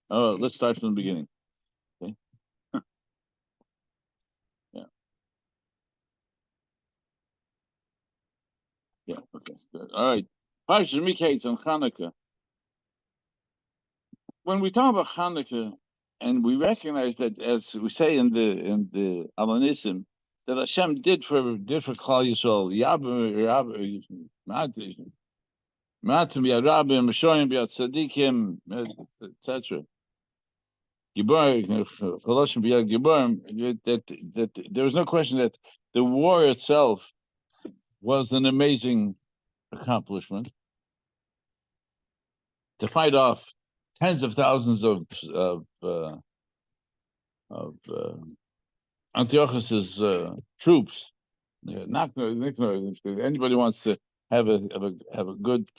Oh, let's start from the beginning. Okay. Yeah. Yeah. Okay. Good. All right. Parsha Miketz on Hanukkah. When we talk about Hanukkah, and we recognize that, as we say in the Alanism, that Hashem did for Klal Yisrael, Matim Yarabim, Meshoyim Biat Tzadikim, etc. Choloshim Biat Giborim. That there was no question that the war itself was an amazing accomplishment. To fight off tens of thousands of Antiochus's troops. Not anybody wants to have a good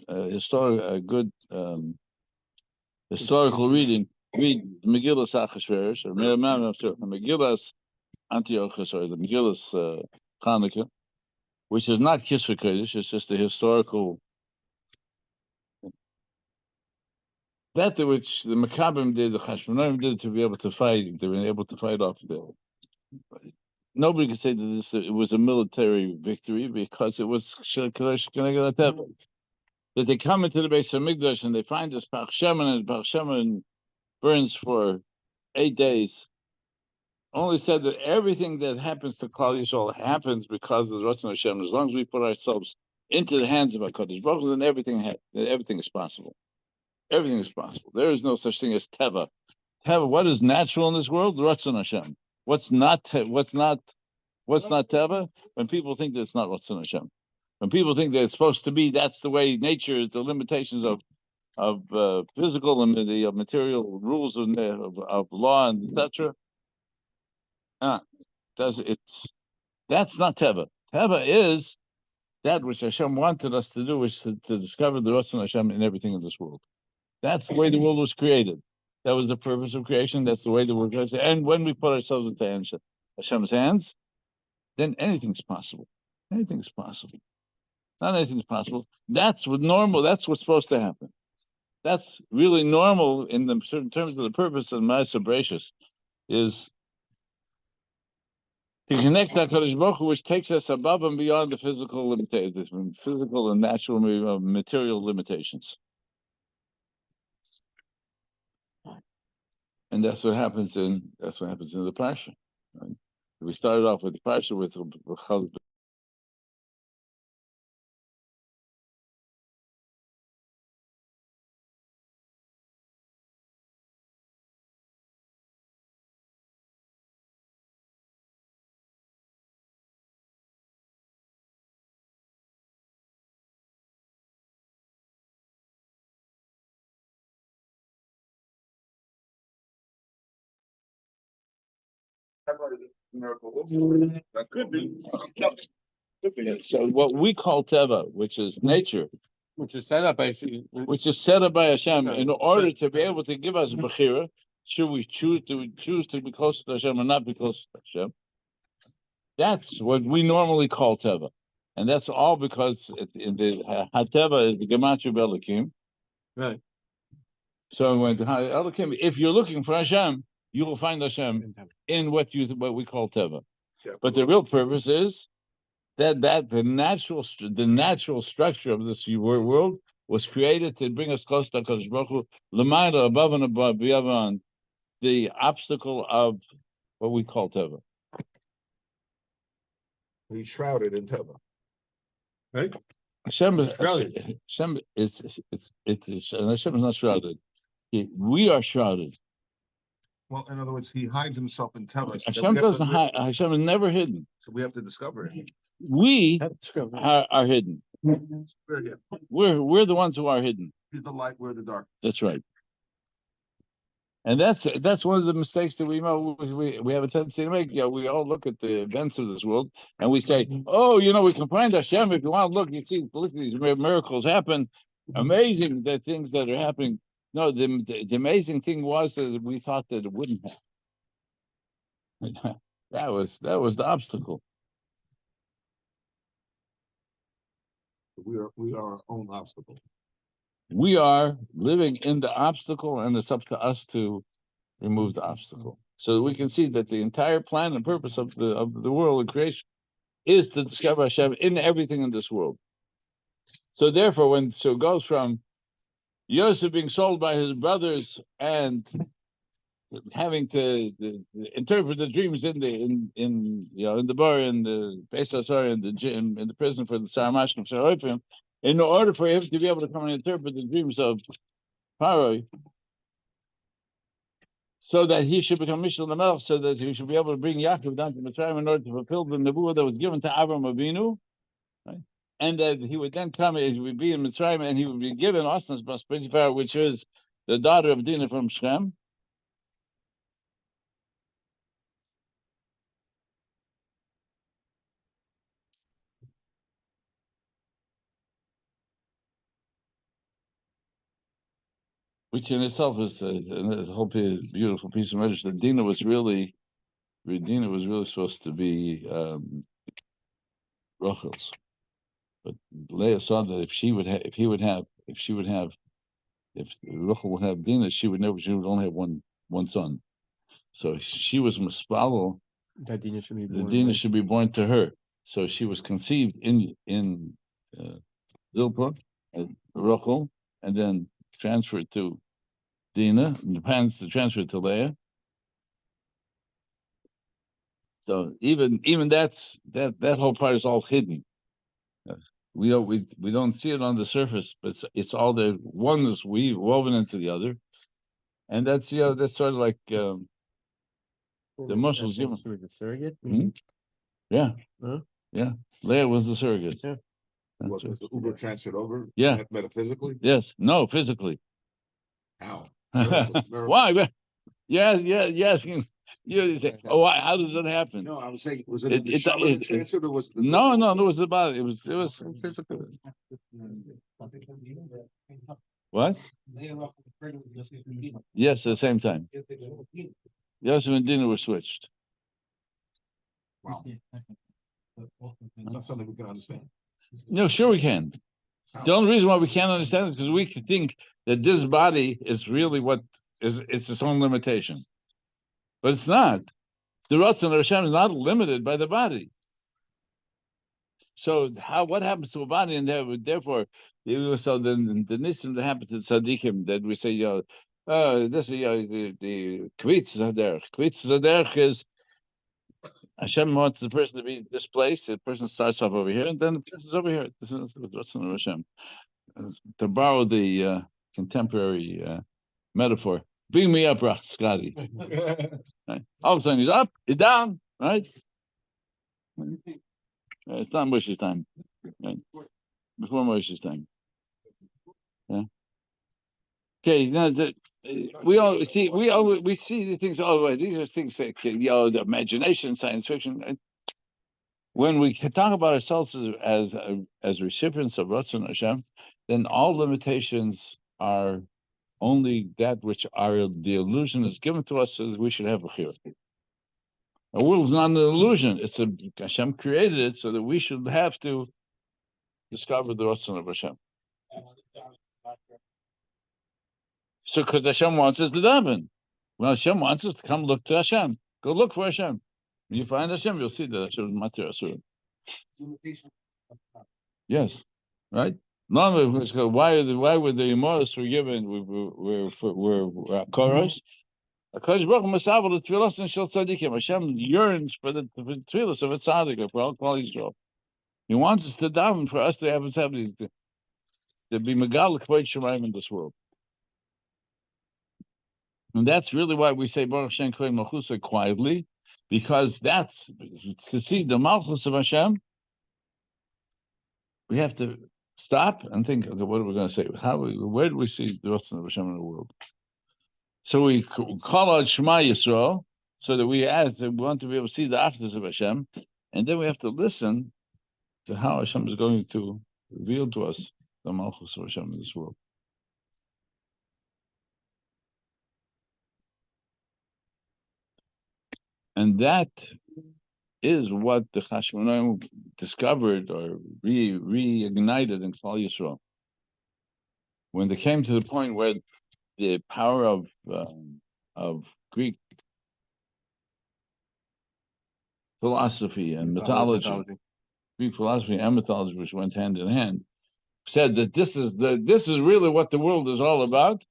historical reading. Read Megillas Achashverosh or Megillas Antiochus or the Megillas Hanukkah, which is not Kisvei Kodesh. It's just a historical. That which the Maccabim did, the Chashmonaim did to be able to fight, they were able to fight off the. Nobody can say that it was a military victory because it was that they come into the base of Mikdash and they find this Parsha, and Parsha burns for 8 days. Only said that everything that happens to Klal Yisrael happens because of the Ratzon Hashem. As long as we put ourselves into the hands of HaKadosh Baruch Hu, then everything is possible. Everything is possible. There is no such thing as teva. Teva. What is natural in this world? Ratzon Hashem. What's not teva? When people think that it's not Ratzon Hashem. When people think that it's supposed to be, that's the way nature, the limitations of physical and the material rules of law and etc. That's not teva. Teva is that which Hashem wanted us to do, which to discover the Ratzon Hashem in everything in this world. That's the way the world was created. That was the purpose of creation. That's the way the world was created. And when we put ourselves into Hashem's hands, then anything's possible. Anything's possible. Not anything's possible. That's what normal. That's what's supposed to happen. That's really normal in terms of the purpose of Ma'aseh Bereishis, is to connect to HaKadosh Baruch Hu, which takes us above and beyond the physical limitations, physical and natural material limitations. And that's what happens in the Parsha. Right? We started off with the Parsha with that could be. So what we call teva, which is nature, which is set up by Hashem, in order to be able to give us bechira, should we choose to be close to Hashem or not be close to Hashem? That's what we normally call teva, and that's all because the hateva is the gematria of Elokim. Right. So when Elokim, if you're looking for Hashem, you will find Hashem in what we call teva. Yeah. But the real purpose is that the natural structure of this world was created to bring us close to HaKadosh Baruch Hu, l'mayla, above and above, beyond the obstacle of what we call teva. He's shrouded in teva, right? Hashem is not shrouded. We are shrouded. Well, in other words, he hides himself in teva. So Hashem doesn't hide. Hashem is never hidden. So we have to discover it. We are hidden. We're the ones who are hidden. He's the light, we're the dark. That's right. And that's one of the mistakes that we have a tendency to make. We all look at the events of this world and we say, "Oh, we can find Hashem if you want to look. You see, these miracles happen, amazing things that are happening." No, the amazing thing was that we thought that it wouldn't happen. that was the obstacle. We are our own obstacle. We are living in the obstacle, and it's up to us to remove the obstacle. So we can see that the entire plan and purpose of the world and creation is to discover Hashem in everything in this world. So therefore, when it goes from Yosef being sold by his brothers and having to interpret the dreams in the bar, in the Pesach, in the gym, in the prison for the Saramashkim Sarofim, in order for him to be able to come and interpret the dreams of Paroi, so that he should become Mishal Namelch, so that he should be able to bring Yaakov down to Mitzrayim in order to fulfill the nevuah that was given to Avram Avinu, right? And that he would then come, he would be in Mitzrayim, and he would be given Osnas Bas Potiphar, which is the daughter of Dinah from Shem. Which in itself is a whole beautiful piece of measure. That Dinah was really supposed to be Rachel's, but Leah saw that if Rachel would have Dinah, she would only have one son. So she was mispalo that Dinah should be born to her. So she was conceived in Zilpah, Rachel, and then transferred to Dinah, and the parents to transfer to Leah. So even that whole part is all hidden. We don't see it on the surface, but it's all there. One is woven into the other, and that's that's sort of like the muscles given. The surrogate. Mm-hmm. Yeah, huh? Yeah. Leah was the surrogate. Yeah. Was the Uber transferred over? Yeah. Metaphysically? Yes. No, physically. How? Why? Yes. You say, oh, how does that happen? No, I was saying, was it transferred or was it? No, it was about it was physical. What? Yes, at the same time. Yosef and Dinah were switched. Wow. Not something we can understand. No, sure we can. The only reason why we can't understand is because we think that this body is really it's its own limitation. But it's not. The Ratzon of Hashem is not limited by the body. So what happens to a body, and therefore, so then the nisim that happens to the tzaddikim, that we say, this is the kvitz zaderech. Kvitz zaderech is Hashem wants the person to be this place. The person starts off over here, and then the person's over here. This is the Ratzon of Hashem. To borrow the contemporary metaphor. Bring me up, Scotty. Right? All of a sudden he's up, he's down, right? It's not Moshe's time, right? Before Moshe's time. Yeah. Okay. Now we see the things. Oh, these are things like the imagination, science fiction. And when we talk about ourselves as recipients of Ratzon Hashem, then all limitations are only that which the illusion is given to us, so that we should have a chiyuv. Our world is not an illusion; Hashem created it so that we should have to discover the Ratzon of Hashem. So, because Hashem wants us to daven, well, Hashem wants us to come look to Hashem. Go look for Hashem. When you find Hashem, you'll see that Hashem is Matir Asur. Yes, right. Why were the Immortals forgiven? We're Koros. Hashem yearns for the tefillos of a tzaddik, for all Yisrael. He wants us to daven for us to have to be megal kvod shemayim in this world. And that's really why we say Baruch Shem Kvod Malchusa quietly, because that's to see the Malchus of Hashem. We have to stop and think, okay, what are we going to say? Where do we see the Ratzon of Hashem in the world? So we call out Shema Yisrael, so that we want to be able to see the achdus of Hashem, and then we have to listen to how Hashem is going to reveal to us the Malchus of Hashem in this world. And that is what the Chashmonaim discovered or reignited in Klal Yisrael. when they came to the point where the power of Greek philosophy and mythology, Greek philosophy and mythology, which went hand in hand, said that this is really what the world is all about.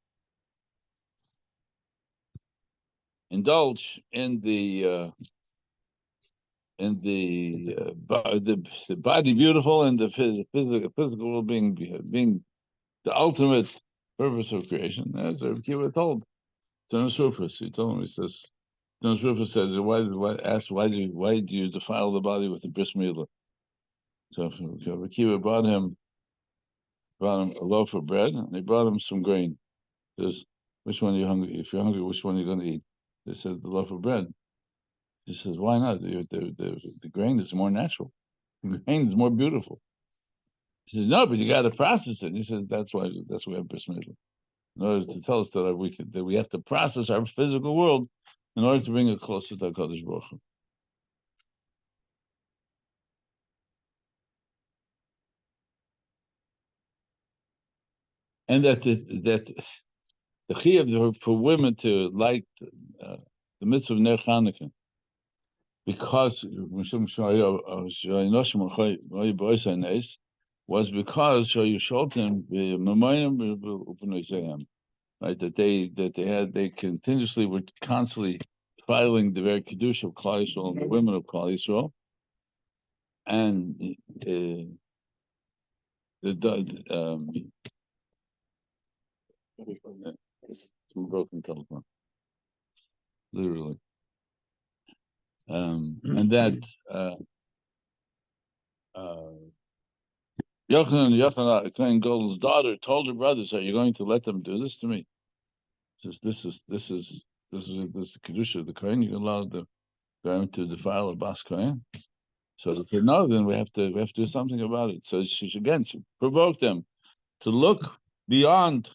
Indulge in the body beautiful and the physical well-being being the ultimate purpose of creation. As Rav Kiva told Jonas Rufus, he told him, he says, Jonas Rufus said, why do you defile the body with the bris milah? So Rav Kiva brought him a loaf of bread, and he brought him some grain. He says, which one are you hungry? If you're hungry, which one are you going to eat? They said, the loaf of bread. He says, why not? The grain is more natural. The grain is more beautiful. He says, no, but you got to process it. He says, that's why we have bris milah, in order to tell us that we have to process our physical world in order to bring it closer to HaKadosh Baruch Hu. And that the chiyuv for women to light the mitzvah of Ner Chanukah, because was because right, that they continuously were constantly filing the very kedusha of Klal Yisrael and the women of Klal Yisrael, and some broken telephone, literally, and that Yochanan Kohen Gadol's daughter told her brothers, "Are you going to let them do this to me?" Says, "This is the kedusha of the Kohen. You're allowed them to defile a bas Kohen." So if they know, then we have to do something about it. So she provoked them to look beyond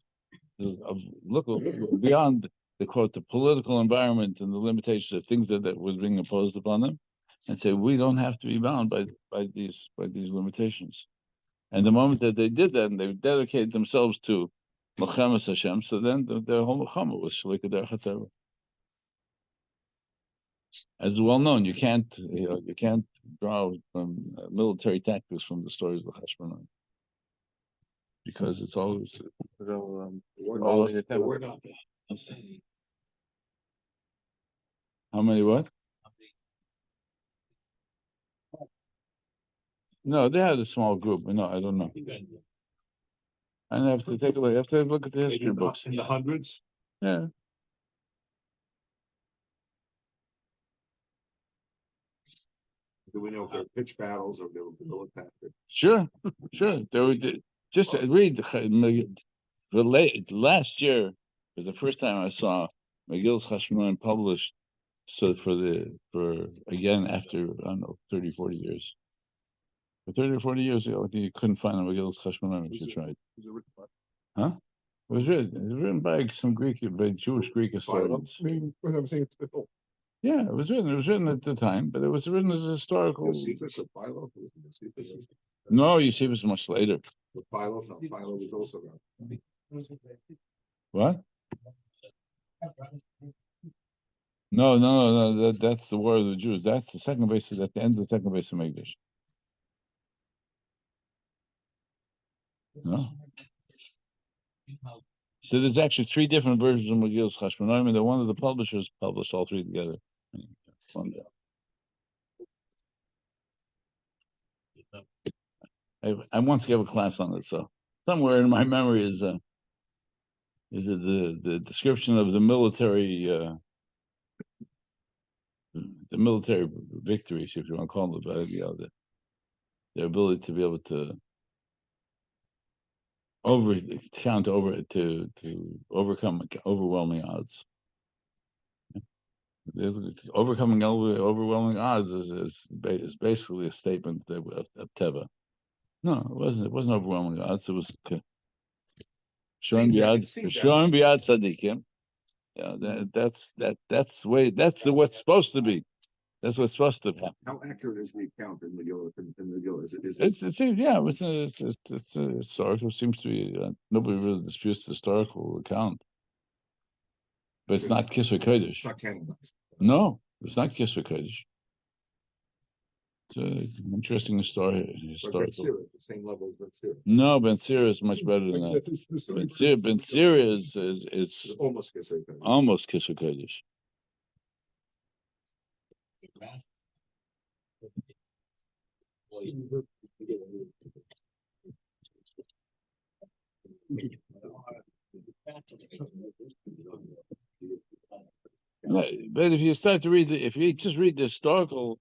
beyond the political environment and the limitations of things that was being imposed upon them, and say we don't have to be bound by these limitations. And the moment that they did that, and they dedicated themselves to Mechemes Hashem, so then their whole Mechama was Shlikat Derech HaTorah. As well known, you can't draw from military tactics from the stories of Cheshbon, because it's always how many what? No, they had a small group. No, I don't know. I have to take a look. I have to look at the history books. In the hundreds? Yeah. Do we know if they're pitch battles or they were guerrilla tactics? Sure. They were just read last year was the first time I saw McGill's Chashmonaim published. So for again after I don't know 30, 40 years. For 30 or 40 years ago, you couldn't find a McGill's Chashmonaim if you tried. Huh? It was written by some Jewish Greek historians. Yeah, it was written at the time, but it was written as a historical. No, Yosefus is much later. Philo was also around. What? No. That's the War of the Jews. That's the second base at the end of the second base of Megiddo. No. So there's actually 3 different versions of Megillus Chashmonaim, and one of the publishers published all 3 together. I once gave a class on it, so somewhere in my memory is it the description of the military victories, if you want to call them, but their ability to be able to overcome overwhelming odds. Overcoming overwhelming odds is basically a statement of Teva. No, it wasn't. It wasn't overwhelming odds. It was Shorim Biad Tzadikim. Yeah, that's the way. That's what's supposed to be. That's what's supposed to happen. How accurate is the account in the Megillah? Is it? It's yeah. It's a historical. Seems to be nobody really disputes the historical account, but it's not Kisvei Kodesh. It's not canonized. No, it's not Kisvei Kodesh. It's an interesting story. Historical. Ben Sira, the same level as Ben Sira. No, Ben Sira is much better than that. Ben Sira is almost Kisvei Kodesh. Almost Kisvei Kodesh. But if you start to read, if you just read the historical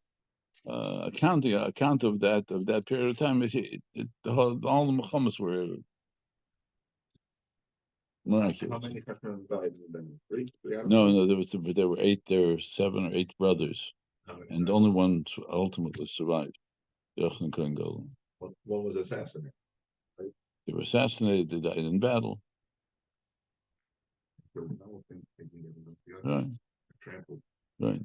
account of that period of time, all the Muhammads were miraculous. How many Chachamim died in Ben? Three? No, there were 7 or 8 brothers, and only one ultimately survived. Yochanan Kohen Gadol. One was assassinated. Right? They were assassinated. They died in battle. Right. Trampled. Right.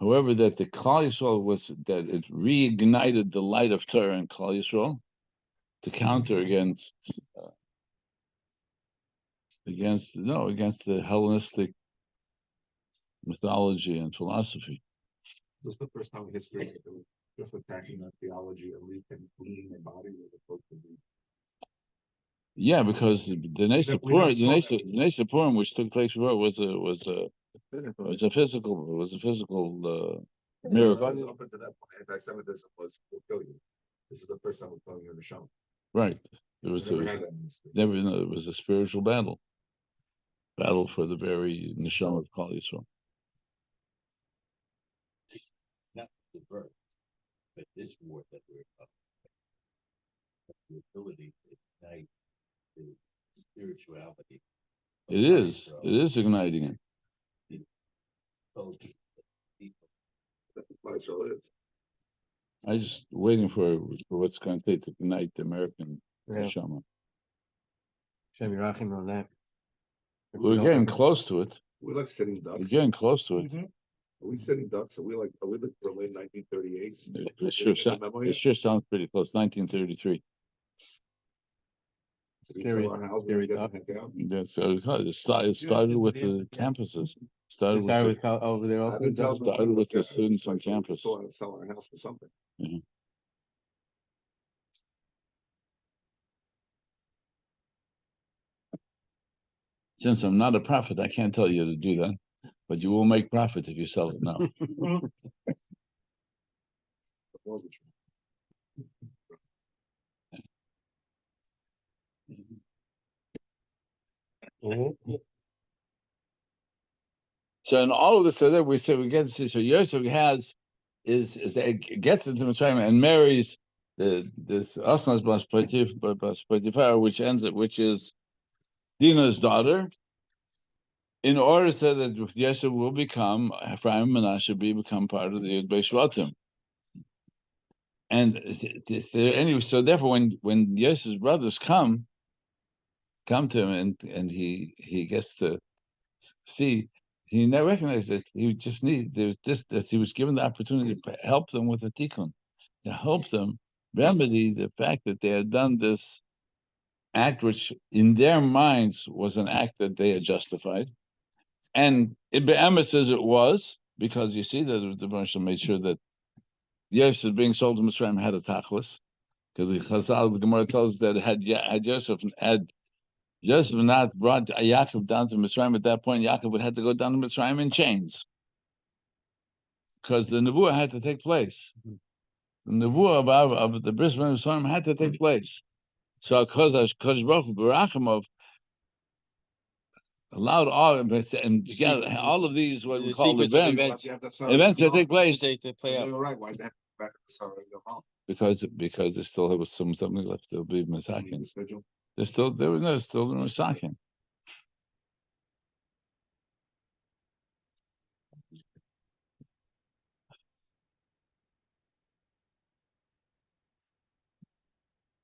However, that the Klal Yisrael was that it reignited the light of Torah in Klal Yisrael to counter against the Hellenistic mythology and philosophy. This is the first time in history that they were just attacking that theology and cleaning the body as opposed to the. Yeah, because the Nesa Purim, which took place before, was a physical miracle. Up until that point, anti-Semitism was "we'll kill you." This is the first time we're killing your neshama. Right. There was a spiritual battle for the very neshama of Klal Yisrael. Not the birth, but this war that we're talking about, the ability to ignite the spirituality. It is igniting it. That's what Klal is. I'm just waiting for what's going to take to ignite the American neshama. Shem Yerachim on that. We're getting close to it. We're like sitting ducks. We're getting close to it. Are we sitting ducks? Are we like Berlin 1938? It sure sounds pretty close. 1933. Yeah, so it started with the campuses. Started with over there also. Started with the students on campus. Sell our house for something. Mhm. Since I'm not a prophet, I can't tell you to do that, but you will make profit if you sell it now. So in all of this, so that we say we get to see. So Yosef gets into Mitzrayim and marries this Asnas Bas Potiphar, which is Dinah's daughter, in order so that Yosef will become Ephraim and Manasseh become part of the Yud Beis Shvatim. And anyway, so therefore, when Yosef's brothers come to him and he gets to see. He never recognized that he just that he was given the opportunity to help them with a tikkun, to help them remedy the fact that they had done this act, which in their minds was an act that they had justified, and Be'emes says it was because you see that the Parsha made sure that Yosef being sold to Mitzrayim had a tachlis, because the Chazal, the Gemara tells us that had Yosef not brought Yaakov down to Mitzrayim at that point, Yaakov would have to go down to Mitzrayim in chains, because the nevuah had to take place. The nevuah of the bris of Mitzrayim had to take place. So Kodesh Baruch Hu Barachimov allowed all of these what we call events that take place. They play out. Right? Why that? Because there still was something left. There'll be masakin. There's still masakin.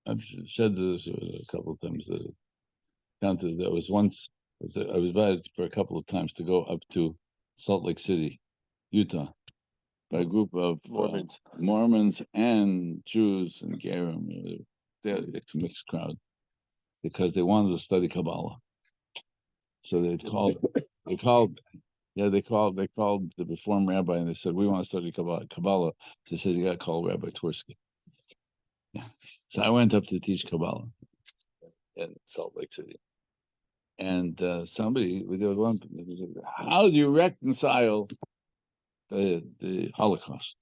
I've said this a couple of times. There was once I was invited for a couple of times to go up to Salt Lake City, Utah, by a group of Mormons and Jews and Gerim. They're a mixed crowd because they wanted to study Kabbalah. So they called the Reform rabbi and they said, we want to study Kabbalah. They said, you got to call Rabbi Twerski. Yeah. So I went up to teach Kabbalah in Salt Lake City. And somebody, there was one, how do you reconcile the Holocaust?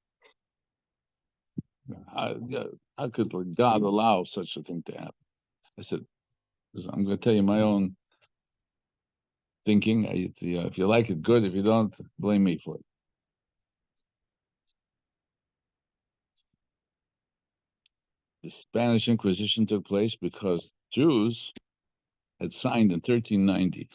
How could God allow such a thing to happen? I said, I'm going to tell you my own thinking. If you like it, good. If you don't, blame me for it. The Spanish Inquisition took place because Jews had signed in 1390.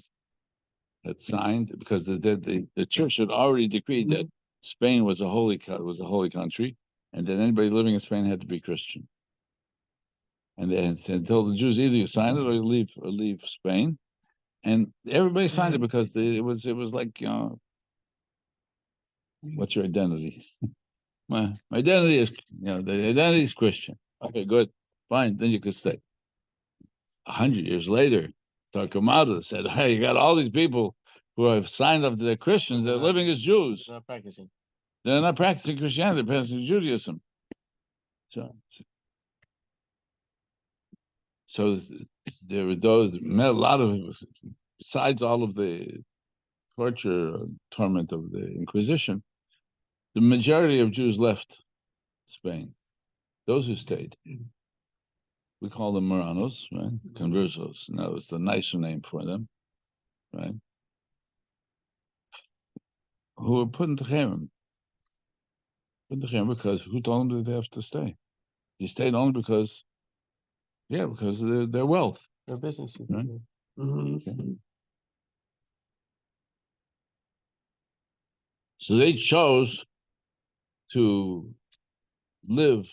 Had signed because the church had already decreed that Spain was a holy country, and that anybody living in Spain had to be Christian. And they had told the Jews, either you sign it or you leave Spain. And everybody signed it because it was like, what's your identity? My identity is, the identity is Christian. Okay, good, fine, then you could stay. 100 years later, Tarkamada said, hey, you got all these people who have signed up to they're Christians, they're living as Jews. Not practicing. They're not practicing Christianity, they're practicing Judaism. So there were a lot of, besides all of the torture, torment of the Inquisition, the majority of Jews left Spain. Those who stayed, we call them Moranos, right? Conversos. Now it's the nicer name for them, right? Who were put into Cherem. Because who told them that they have to stay? They stayed only because of their wealth. Their business. Right? Mm-hmm. So they chose to live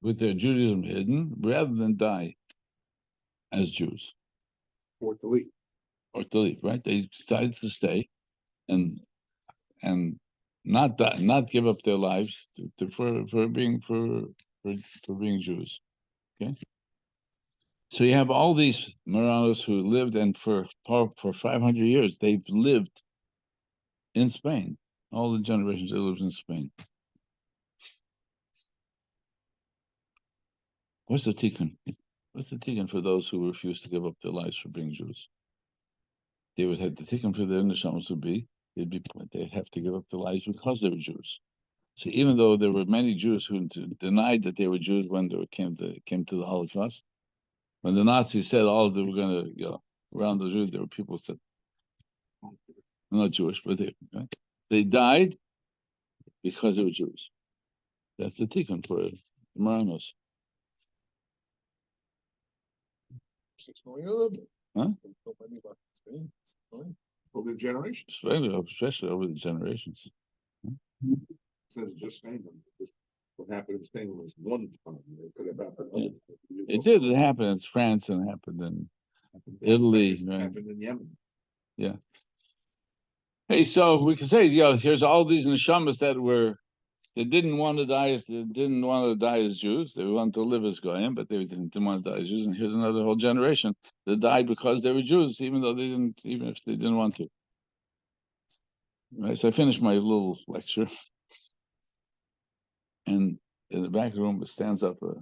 with their Judaism hidden rather than die as Jews. Or to leave. Right? They decided to stay and not die, not give up their lives for being Jews. Okay. So you have all these Moranos who lived, and for 500 years they've lived in Spain. All the generations they lived in Spain. What's the tikkun? What's the tikkun for those who refuse to give up their lives for being Jews? They would have the tikkun for their neshamas would be they'd have to give up their lives because they were Jews. So even though there were many Jews who denied that they were Jews when they came to the Holocaust, when the Nazis said all they were going to around the Jews, there were people who said, "I'm not Jewish," but they died because they were Jews. That's the tikkun for the Moranos. 6 million. Huh? Over the generations. Especially over the generations. It says just Spain. What happened in Spain was one time. It could have happened. It did. It happened in France and it happened in Italy. Right? Happened in Yemen. Yeah. Hey, so we can say, here's all these neshamas they didn't want to die as Jews. They wanted to live as Goyim, but they didn't want to die as Jews. And here's another whole generation that died because they were Jews, even if they didn't want to. Right. So I finished my little lecture, and in the back room stands up a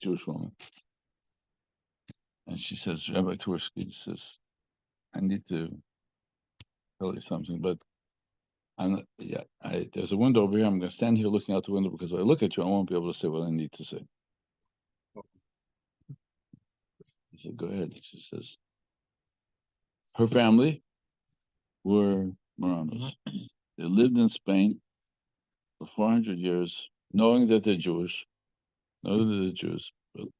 Jewish woman, and she says, Rabbi Twerski says, I need to tell you something, but there's a window over here. I'm going to stand here looking out the window because if I look at you, I won't be able to say what I need to say. I said, go ahead. She says, her family were Moranos. They lived in Spain for 400 years, knowing that they're Jewish, but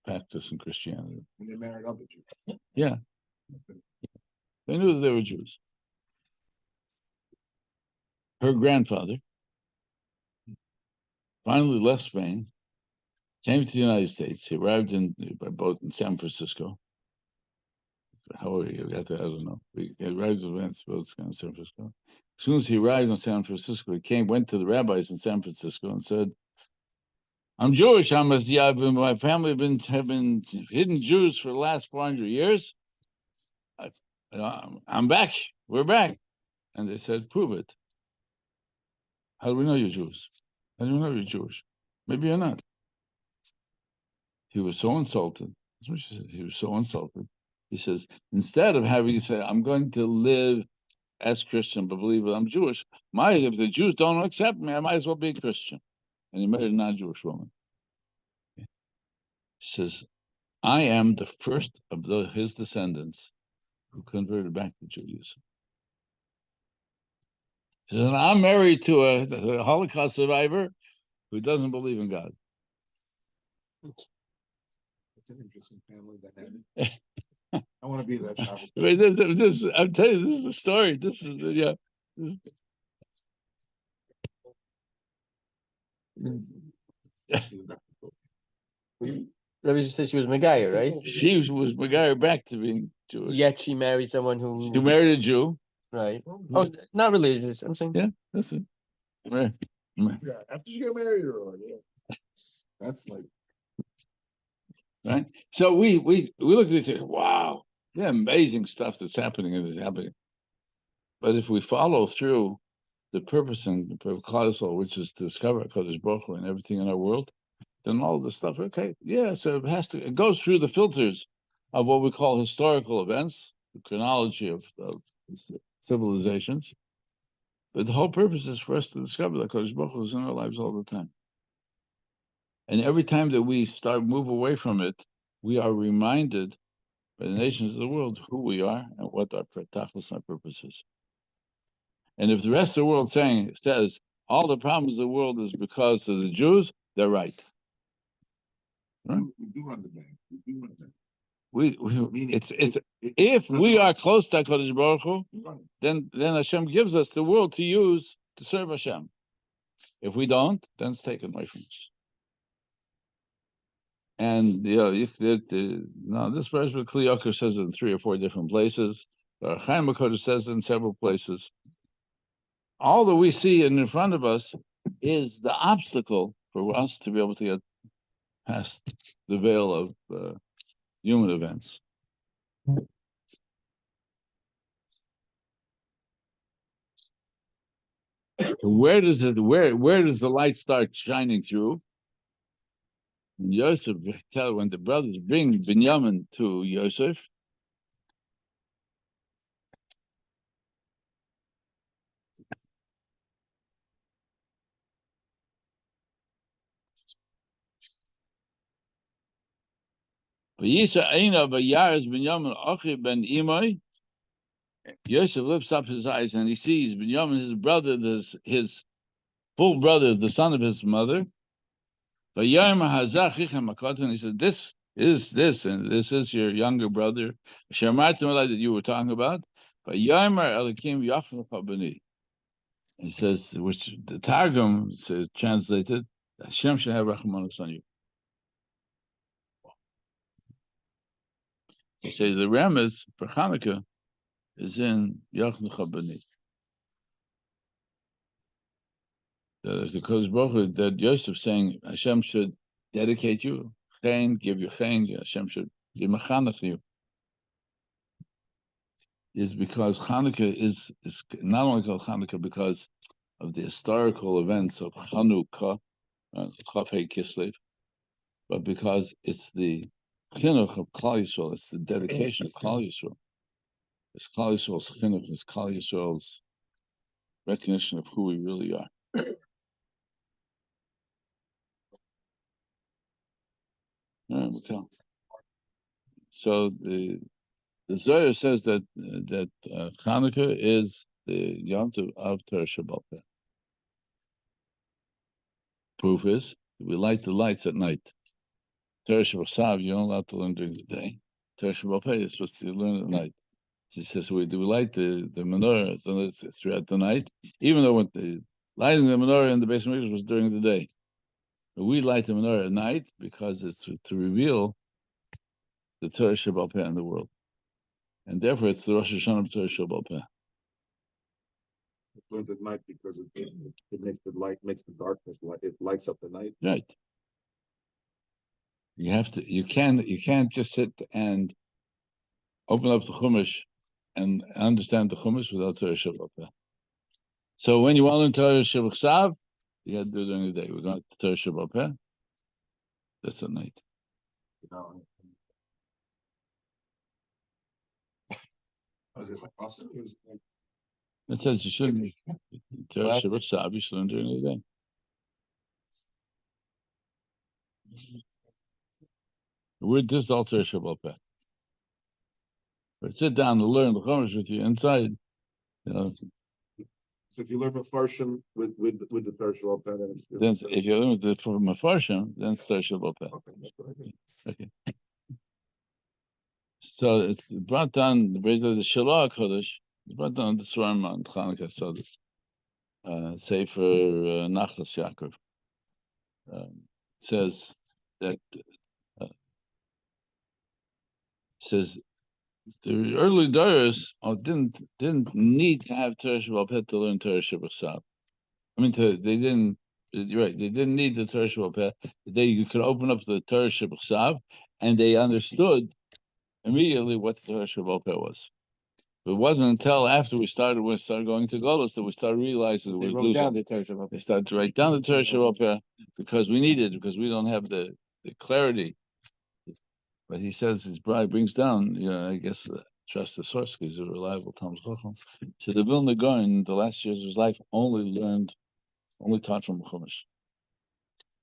practicing Christianity. And they married other Jews. Yeah. They knew that they were Jews. Her grandfather finally left Spain, came to the United States. He arrived by boat in San Francisco. how are you? I don't know. He arrived in San Francisco. As soon as he arrived in San Francisco, he went to the rabbis in San Francisco and said, "I'm Jewish. My family have been hidden Jews for the last 400 years. I'm back. We're back." And they said, "Prove it. How do we know you're Jews? How do we know you're Jewish? Maybe you're not." He was so insulted. That's what she said. He was so insulted. He says, instead of having you say, "I'm going to live as Christian, but believe it, I'm Jewish. If the Jews don't accept me, I might as well be a Christian." And he married a non-Jewish woman. He says, "I am the first of his descendants who converted back to Judaism." He says, "I'm married to a Holocaust survivor who doesn't believe in God." It's an interesting family dynamic. I want to be that Shabbos. I'm telling you, this is the story. This is yeah. Rabbi just said she was Megaya, right? She was Megayer back to being Jewish. Yet she married someone who. She married a Jew. Right. Oh, not religious. I'm saying. Yeah, that's it. Right. Yeah, after you get married or yeah. That's like Right. So we look at it, wow, yeah, amazing stuff that's happening and is happening. But if we follow through the purpose and the purpose, which is to discover Kodesh Baruch Hu and everything in our world, then all the stuff, okay, yeah, so it goes through the filters of what we call historical events, the chronology of civilizations. But the whole purpose is for us to discover that Kodesh Baruch Hu is in our lives all the time. And every time that we move away from it, we are reminded by the nations of the world who we are and what our purpose is. And if the rest of the world says all the problems of the world is because of the Jews, they're right. Right? we do run the bank. We do run the bank. If we are close to HaKadosh Baruch Hu, then Hashem gives us the world to use to serve Hashem. If we don't, then it's taken away from us. And now this verse with Kli Yakar says it in 3 or 4 different places. Chaim HaKodesh says it in several places. All that we see in front of us is the obstacle for us to be able to get past the veil of human events. Where does the light start shining through? Yosef, when the brothers bring Binyamin to Yosef, Yosef lifts up his eyes and he sees Binyamin, his brother, his full brother, the son of his mother. And he said, "This is and this is your younger brother, that you were talking about." He says, which the Targum says translated, Hashem should have rachmanos on you. He says the remez for Hanukkah is in Yachnucha B'ni. That is the Kodesh Baruch Hu, that Yosef saying Hashem should dedicate you, give you chen, Hashem should be mechanech you, is because Hanukkah is not only called Hanukkah because of the historical events of Chanukah, Chafei Kislev, but because it's the chinuch of Klal Yisrael, it's the dedication of Klal Yisrael. It's Klal Yisrael's chinuch, it's Klal Yisrael's recognition of who we really are. So the Zohar says that Hanukkah is the Yom Tov of Torah Shabbat. Proof is we light the lights at night. Torah Shabbat you're not allowed to learn during the day. Torah Shabbat you're supposed to learn at night. He says we light the menorah throughout the night, even though the lighting the menorah in the Beis Hamikdash was during the day. But we light the menorah at night because it's to reveal the Torah Shabbat in the world. and therefore it's the Rosh Hashanah of Torah Shabbat Peh. It's learned at night because it makes the light, makes the darkness light. It lights up the night. Right. You can't just sit and open up the Chumash and understand the Chumash without Torah Shabbat Peh. So when you want to learn Torah Shabbat Sav, you got to do it during the day. We're going to Torah Shabbat Peh. That's at night. You know. Was it like us? It was like, It says you shouldn't Torah What? Shabbat Sav. You should learn during the day. This is all Torah Shabbat Peh. But sit down and learn the Chumash with you inside. You know, so if you learn Parsha with the Torah Shabbat, then if you learn the from Mefarshim, then it's Torah Shabbat Peh. okay, that's what I think. Okay. So it's brought down basically the Shiloh Kodesh. It's brought down the Svarim on Chanukah. So this Sefer Nachlas Yaakov says that says the early Doros didn't need to have Torah Shabbat Peh to learn Torah Shabbat Sav. I mean, they didn't. You're right. They didn't need the Torah Shabbat Peh. You could open up the Torah Shabbat Sav, and they understood immediately what the Torah Shabbat Peh was. But it wasn't until after we started going to Golos that we started realizing that They we wrote losing. down the Torah Shabbat They Peh. started to write down the Torah Shabbat Peh because we needed it, because we don't have the clarity. But he says his bride brings down, I guess, trust the source because he's a reliable Talmud Chacham. So the Vilna Gaon, the last years of his life, only taught from Chumash.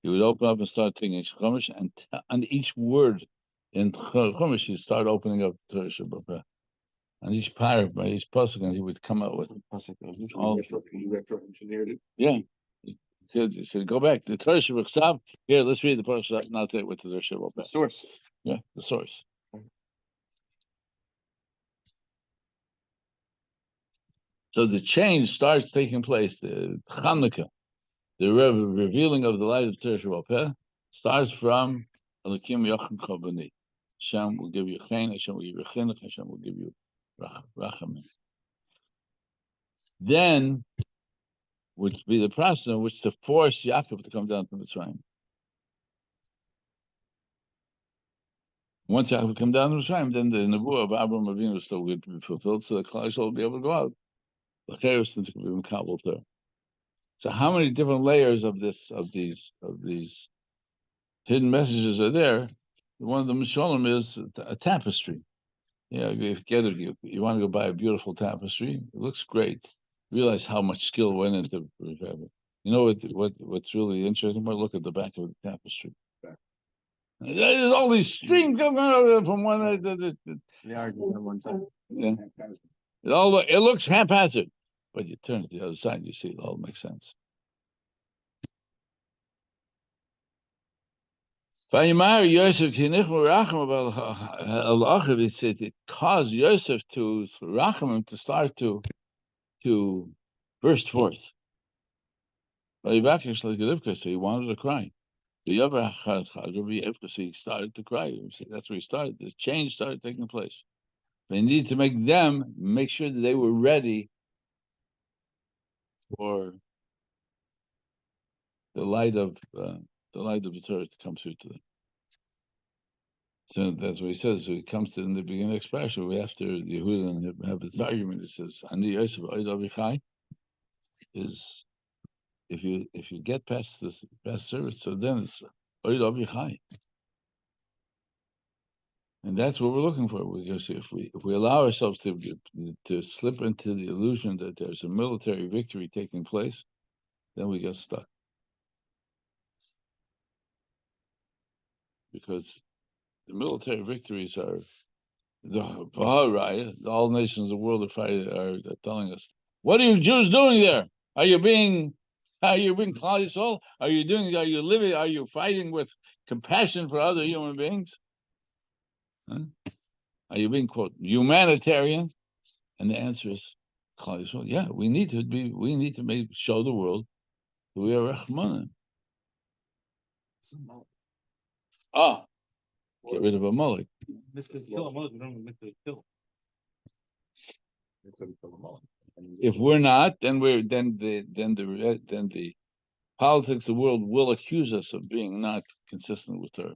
He would open up and start taking Chumash, and on each word in Chumash, he'd start opening up the Torah Shabbat Peh. And each paragraph, by each pasuk, and he would come out with all. You retro-engineered it. Yeah. He said, go back to the Torah Shabbat Sav. Here, let's read the Parsha, not that with the Torah Shabbat Peh. Source. Yeah, the source. So the change starts taking place. The Chanukah, the revealing of the light of Torah Shabbat Peh, starts from Elokim Yochim Chobani. Hashem will give you chen, Hashem will give you chinuch, Hashem will give you rachamim. Then, would be the process in which to force Yaakov to come down from Mitzrayim. Once Yaakov come down to Mitzrayim, then the nevuah of Abraham Avinu still would be fulfilled, so the Klal Yisrael will be able to go out. The Cheres to be Mekabel Torah. So, how many different layers of these hidden messages are there? One of the Mishalim is a tapestry. If you want to go buy a beautiful tapestry, it looks great. Realize how much skill went into it. You know what's really interesting? Look at the back of the tapestry. There's all these streams coming out from one end to The argument on one side. yeah. It looks haphazard, but you turn to the other side, you see it all makes sense. Yosef it caused Yosef to Rachamim to start to burst forth. So he wanted to cry. So he started to cry. That's where he started. This change started taking place. They needed to make sure that they were ready for the light of the Torah to come through to them. So that's what he says. So it comes to in the beginning of the Parsha, after Yehuda have this argument. It says, "Ani Yosef Oid Avichai," is if you get past this past service, so then it's Oid Avichai, and that's what we're looking for. Because if we allow ourselves to slip into the illusion that there's a military victory taking place, then we get stuck. Because the military victories are all nations of the world are telling us, what are you Jews doing there? Are you being Klal Yisrael? Are you fighting with compassion for other human beings? Huh? Are you being, quote, humanitarian? And the answer is Klal Yisrael. Yeah, we need to show the world that we are Rachmanim. Get rid of a mullik. Mr. Kill a mullet, we don't Mr. Kill. If we're not, then the politics of the world will accuse us of being not consistent with Torah.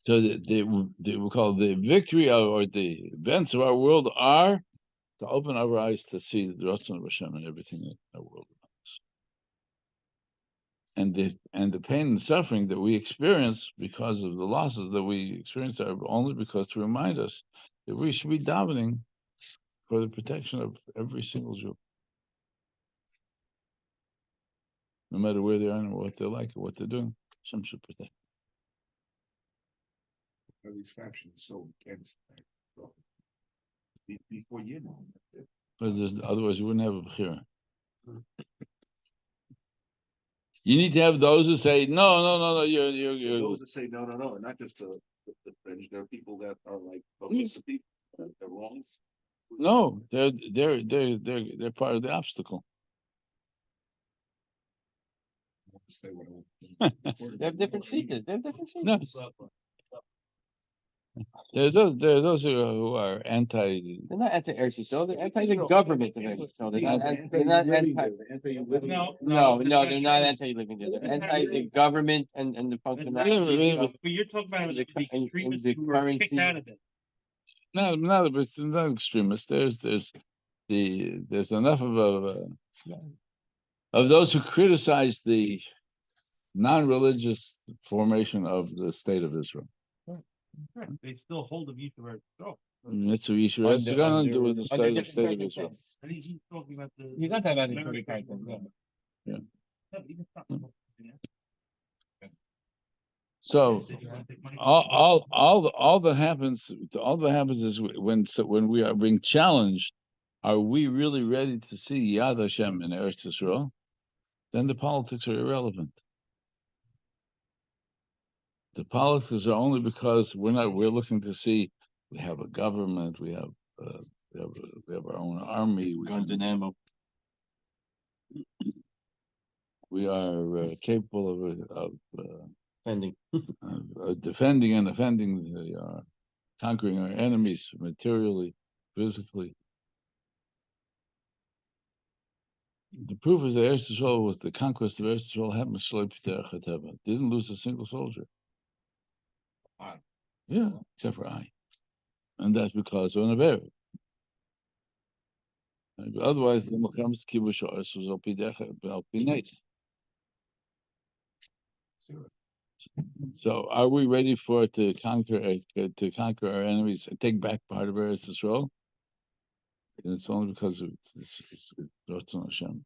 So we call the victory or the events of our world are to open our eyes to see the Ratzon of Hashem and everything in our world around us. And the pain and suffering that we experience because of the losses that we experience are only because to remind us that we should be davening for the protection of every single Jew, no matter where they are and what they're like or what they're doing. Hashem should protect. These factions so against before you know. Because otherwise you wouldn't have a bechira. You need to have those who say no. You're Those that say no, and not just the fringe. There are people that are like the people. They're wrong. no. They're part of the obstacle. They have different features. No. There's those who are anti. They're not anti-Eretz Yisrael. They're anti the government of Eretz Yisrael. They're not anti. No, they're not anti-living there. They're anti the government and the functionality. But you're talking about The the extremists the who were currency. kicked out of it. No, it's not extremist. There's enough of those who criticize the non-religious formation of the state of Israel. Right. They still hold the view to where it's Mitzvah Yisrael has to go on to do with the state of Israel. I think he's talking about the. He's not talking about the Twenty characters. Yeah. No, but you can stop him. Yeah. So all that happens is when we are being challenged, are we really ready to see Yad Hashem in Eretz Yisrael? Then the politics are irrelevant. The politics are only because we're looking to see we have a government, we have our own army, Guns and ammo. we are capable of Pending. defending and offending, conquering our enemies materially, physically. The proof is that Eretz Yisrael was the conquest of Eretz Yisrael happened to didn't lose a single soldier. Yeah, except for I. And that's because of an Aver. Otherwise, the Mokram's Kibush was Alpinate. So, are we ready to conquer our enemies and take back part of Eretz Yisrael? And it's only because it's Ratzon Hashem.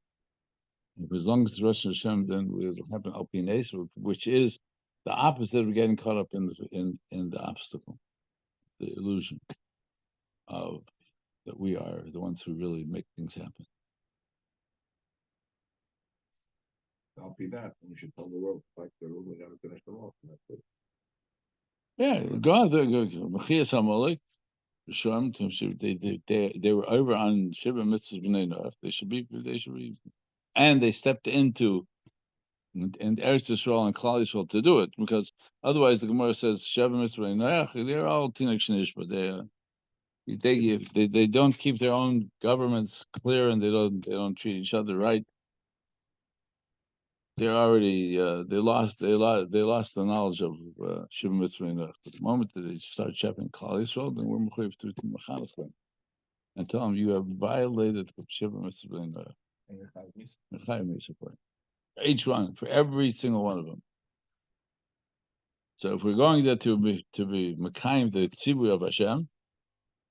As long as it's Ratzon Hashem, then we'll happen Alpinate, which is the opposite of getting caught up in the obstacle, the illusion of that we are the ones who really make things happen. I'll be that. We should tell the world like they're really going to finish them off. Yeah, go out there, go. Mechias Amalek, they were over on Shiva Mitzvahs B'nai Noach. They should be, and they stepped into and Eretz Yisrael and Klal Yisrael to do it, because otherwise the Gemara says Shiva Mitzvahs B'nai Noach. They're all Tinek Shnish, but they don't keep their own governments clear, and they don't treat each other right. They're already they lost the knowledge of Shiva Mitzvah. But the moment that they start shepherding Klal Yisrael, then we're mechuyev to mechanech them and tell them you have violated Shiva Mitzvah. Each one, for every single one of them. So if we're going there to be mekayim the tzibur of Hashem,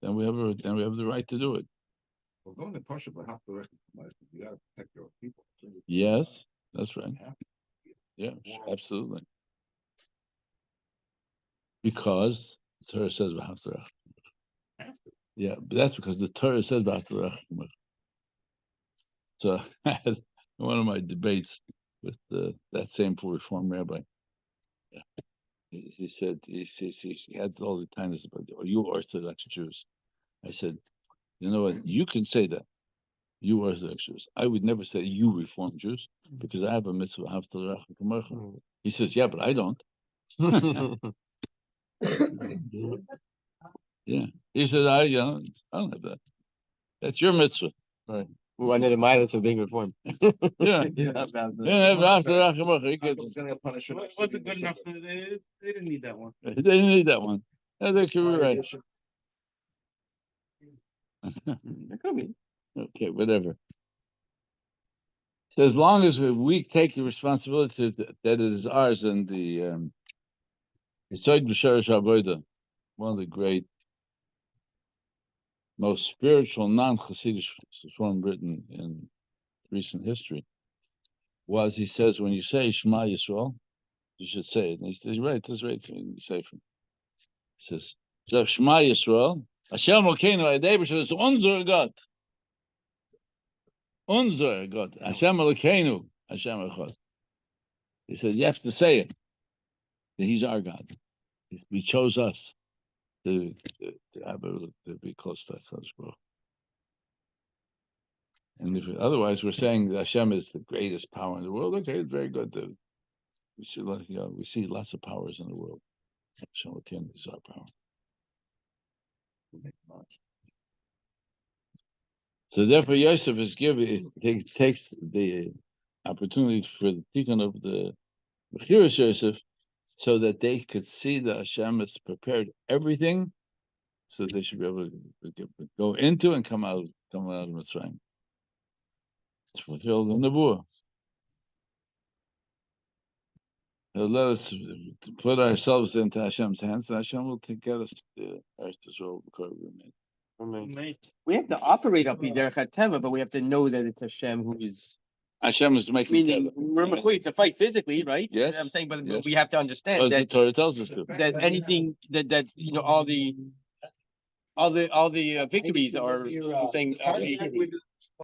then we have the right to do it. We're going to Parsha, but have to recognize that you got to protect your people. Yes, that's right. Yeah, absolutely. Because the Torah says v'haftarach. Yeah, but that's because the Torah says v'haftarach. So I had one of my debates with that same Reform rabbi. Yeah. He said he had all the kindness about, are you Orthodox Jews? I said, you know what? You can say that, you Orthodox Jews. I would never say you Reform Jews, because I have a mitzvah. He says, yeah, but I don't. Yeah, he said, I don't have that. That's your mitzvah. Well, under the mileage of being reformed. Yeah. Yeah. Yeah, after Rachamacha, he gets it. Gonna punish him. Wasn't good enough, they didn't need that one. They didn't need that one. Yeah, they could be right. It could be. Okay, whatever. So as long as we take the responsibility that it is ours, and the Yisoid B'Sharash Avoda, one of the great, most spiritual non-Hasidic form written in recent history, was, he says, when you say Shema Yisrael, you should say it. And he says, right, this is right. He says, Shema Yisrael, Hashem Elokeinu Adei B'Sharash is unser God. Unser God. Hashem Elokeinu, Hashem Echad. He says, you have to say it, that he's our God. We chose us to be close to HaKadosh. And if otherwise we're saying that Hashem is the greatest power in the world, okay, it's very good. We see lots of powers in the world. Hashem is our power. So therefore, Yosef is takes the opportunity for the tikkun of the Mechiras Yosef, so that they could see that Hashem has prepared everything, so they should be able to go into and come out of Mitzrayim. It's fulfilled in the Nebuah. He'll let us put ourselves into Hashem's hands, and Hashem will get us the earth as well because we made. We have to operate up Derech HaTeva, but we have to know that it's Hashem who is. Hashem is making. Meaning, we're mechuyev to fight physically, right? Yes. I'm saying, but Yes. we have to understand As the that Torah tells us to. that anything that all the victories are saying.